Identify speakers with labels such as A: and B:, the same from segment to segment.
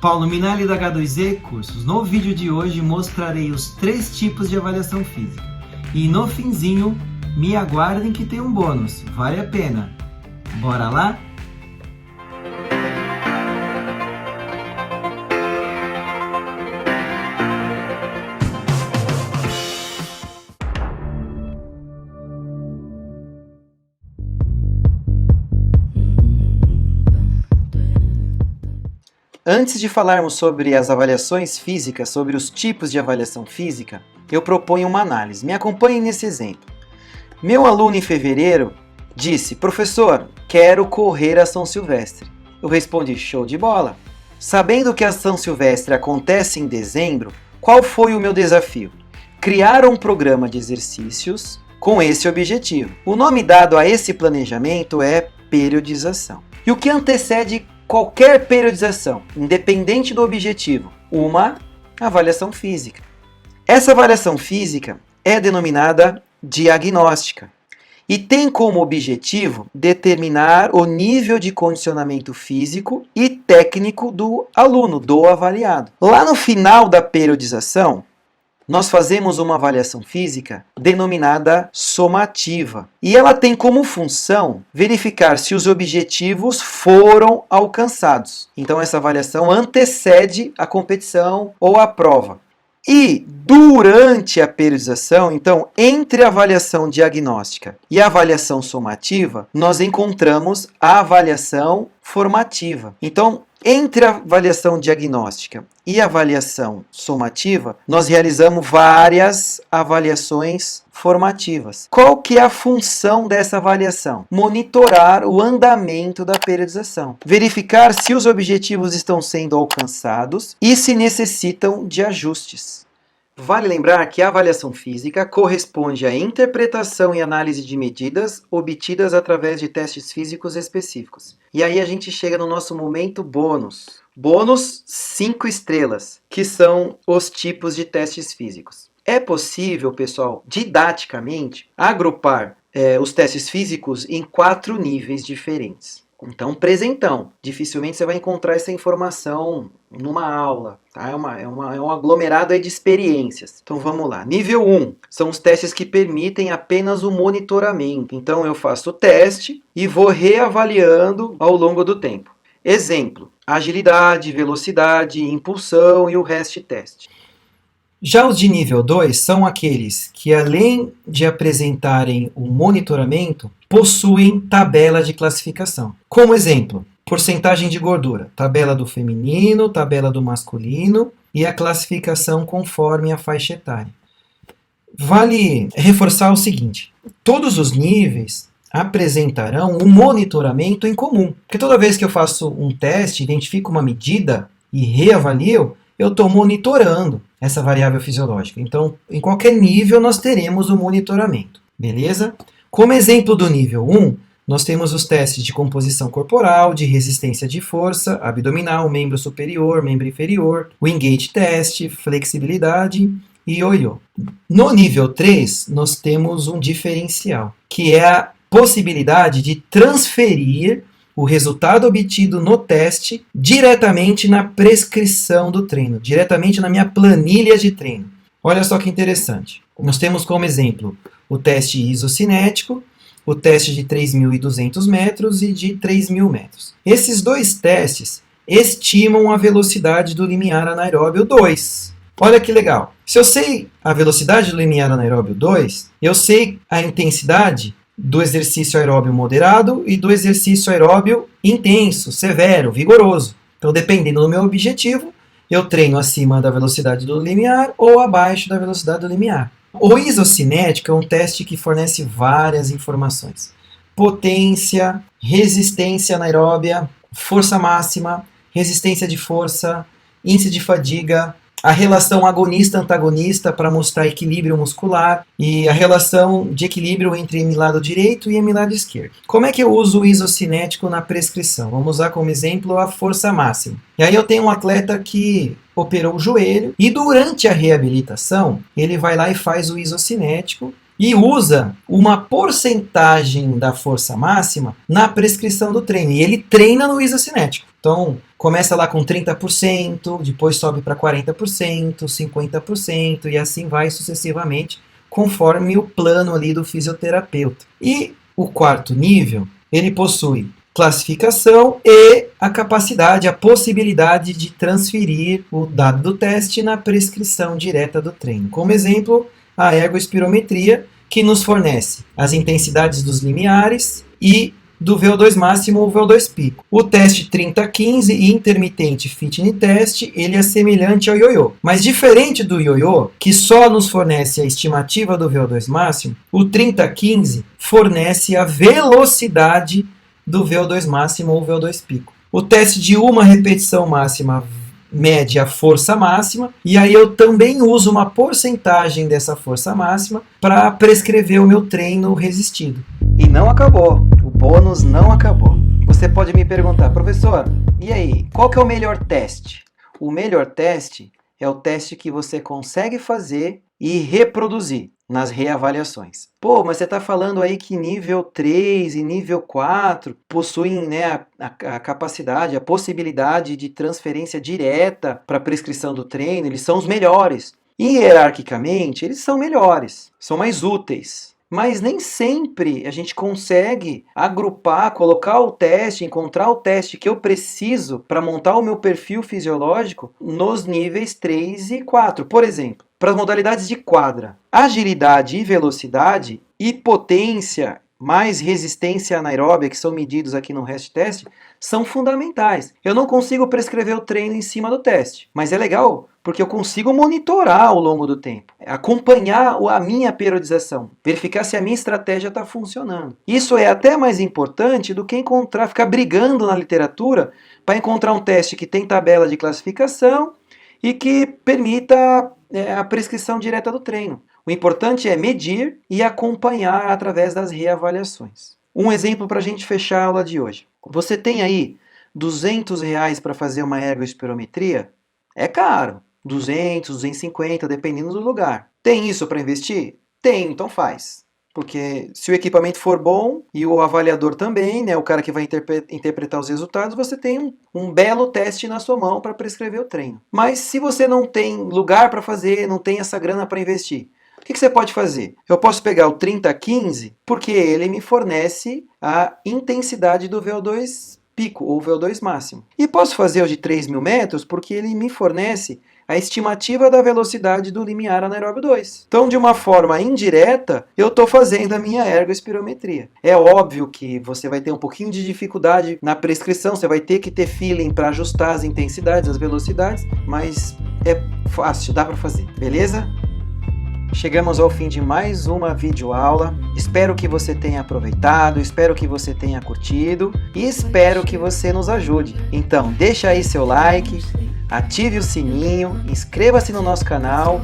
A: Paulo Minali da H2E Cursos. No vídeo de hoje mostrarei os 3 tipos de avaliação física. E no finzinho, me aguardem que tem um bônus. Vale a pena. Bora lá? Antes de falarmos sobre as avaliações físicas, sobre os tipos de avaliação física, eu proponho uma análise. Me acompanhem nesse exemplo. Meu aluno em fevereiro disse: professor, quero correr a São Silvestre. Eu respondi: show de bola. Sabendo que a São Silvestre acontece em dezembro, qual foi o meu desafio? Criar um programa de exercícios com esse objetivo. O nome dado a esse planejamento é periodização. E o que antecede qualquer periodização, independente do objetivo? Uma avaliação física. Essa avaliação física é denominada diagnóstica e tem como objetivo determinar o nível de condicionamento físico e técnico do aluno, do avaliado. Lá no final da periodização, nós fazemos uma avaliação física denominada somativa. E ela tem como função verificar se os objetivos foram alcançados. Então essa avaliação antecede a competição ou a prova. E durante a periodização, então, entre a avaliação diagnóstica e a avaliação somativa, nós encontramos a avaliação formativa. Então, entre a avaliação diagnóstica e a avaliação somativa, nós realizamos várias avaliações formativas. Qual que é a função dessa avaliação? Monitorar o andamento da periodização. Verificar se os objetivos estão sendo alcançados e se necessitam de ajustes. Vale lembrar que a avaliação física corresponde à interpretação e análise de medidas obtidas através de testes físicos específicos. E aí a gente chega no nosso momento bônus. Bônus 5 estrelas, que são os tipos de testes físicos. É possível, pessoal, didaticamente, agrupar os testes físicos em 4 níveis diferentes. Então, presentão. Dificilmente você vai encontrar essa informação numa aula. Tá? É um aglomerado de experiências. Então, vamos lá. Nível 1 são os testes que permitem apenas o monitoramento. Então, eu faço o teste e vou reavaliando ao longo do tempo. Exemplo: agilidade, velocidade, impulsão e o REST test. Já os de nível 2 são aqueles que, além de apresentarem o monitoramento, possuem tabela de classificação. Como exemplo, porcentagem de gordura, tabela do feminino, tabela do masculino e a classificação conforme a faixa etária. Vale reforçar o seguinte: todos os níveis apresentarão um monitoramento em comum. Porque toda vez que eu faço um teste, identifico uma medida e reavalio, eu estou monitorando essa variável fisiológica. Então, em qualquer nível, nós teremos o monitoramento. Beleza? Como exemplo do nível 1, nós temos os testes de composição corporal, de resistência de força, abdominal, membro superior, membro inferior, o Wingate test, flexibilidade e ioiô. No nível 3, nós temos um diferencial, que é a possibilidade de transferir o resultado obtido no teste diretamente na prescrição do treino, diretamente na minha planilha de treino. Olha só que interessante. Nós temos como exemplo o teste isocinético, o teste de 3.200 metros e de 3.000 metros. Esses 2 testes estimam a velocidade do limiar anaeróbio 2. Olha que legal. Se eu sei a velocidade do limiar anaeróbio 2, eu sei a intensidade do exercício aeróbio moderado e do exercício aeróbio intenso, severo, vigoroso. Então, dependendo do meu objetivo, eu treino acima da velocidade do limiar ou abaixo da velocidade do limiar. O isocinético é um teste que fornece várias informações: potência, resistência anaeróbia, força máxima, resistência de força, índice de fadiga, a relação agonista-antagonista para mostrar equilíbrio muscular e a relação de equilíbrio entre hemilado direito e hemilado esquerdo. Como é que eu uso o isocinético na prescrição? Vamos usar como exemplo a força máxima. E aí eu tenho um atleta que operou o joelho e durante a reabilitação ele vai lá e faz o isocinético e usa uma porcentagem da força máxima na prescrição do treino. E ele treina no isocinético. Então, começa lá com 30%, depois sobe para 40%, 50% e assim vai sucessivamente, conforme o plano ali do fisioterapeuta. E o quarto nível, ele possui classificação e a capacidade, a possibilidade de transferir o dado do teste na prescrição direta do treino. Como exemplo, a ergospirometria, que nos fornece as intensidades dos limiares e do VO2 máximo ou VO2 pico. O teste 30-15 e intermitente fitness test, ele é semelhante ao ioiô. Mas diferente do ioiô, que só nos fornece a estimativa do VO2 máximo, o 30-15 fornece a velocidade do VO2 máximo ou VO2 pico. O teste de uma repetição máxima mede a força máxima, e aí eu também uso uma porcentagem dessa força máxima para prescrever o meu treino resistido. E não acabou, o bônus não acabou. Você pode me perguntar, professor, e aí, qual que é o melhor teste? O melhor teste é o teste que você consegue fazer e reproduzir nas reavaliações. Pô, mas você está falando aí que nível 3 e nível 4 possuem, né, a capacidade, a possibilidade de transferência direta para a prescrição do treino, eles são os melhores. E hierarquicamente, eles são melhores, são mais úteis. Mas nem sempre a gente consegue agrupar, colocar o teste, encontrar o teste que eu preciso para montar o meu perfil fisiológico nos níveis 3 e 4. Por exemplo, para as modalidades de quadra, agilidade e velocidade e potência mais resistência anaeróbia, que são medidos aqui no REST teste, são fundamentais. Eu não consigo prescrever o treino em cima do teste, mas é legal porque eu consigo monitorar ao longo do tempo, acompanhar a minha periodização, verificar se a minha estratégia está funcionando. Isso é até mais importante do que ficar brigando na literatura para encontrar um teste que tem tabela de classificação e que permita a prescrição direta do treino. O importante é medir e acompanhar através das reavaliações. Um exemplo para a gente fechar a aula de hoje. Você tem aí R$200 para fazer uma ergospirometria? É caro. 200, 250, dependendo do lugar. Tem isso para investir? Tem, então faz. Porque se o equipamento for bom e o avaliador também, né, o cara que vai interpretar os resultados, você tem um belo teste na sua mão para prescrever o treino. Mas se você não tem lugar para fazer, não tem essa grana para investir, o que você pode fazer? Eu posso pegar o 30-15 porque ele me fornece a intensidade do VO2 pico ou VO2 máximo. E posso fazer o de 3.000 metros porque ele me fornece a estimativa da velocidade do limiar anaeróbio 2. Então, de uma forma indireta, eu estou fazendo a minha ergospirometria. É óbvio que você vai ter um pouquinho de dificuldade na prescrição, você vai ter que ter feeling para ajustar as intensidades, as velocidades, mas é fácil, dá para fazer, beleza? Chegamos ao fim de mais uma videoaula. Espero que você tenha aproveitado, espero que você tenha curtido e espero que você nos ajude. Então, deixa aí seu like, ative o sininho, inscreva-se no nosso canal,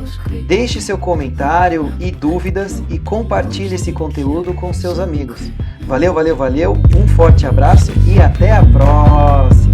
A: deixe seu comentário e dúvidas e compartilhe esse conteúdo com seus amigos. Valeu, valeu, valeu, um forte abraço e até a próxima!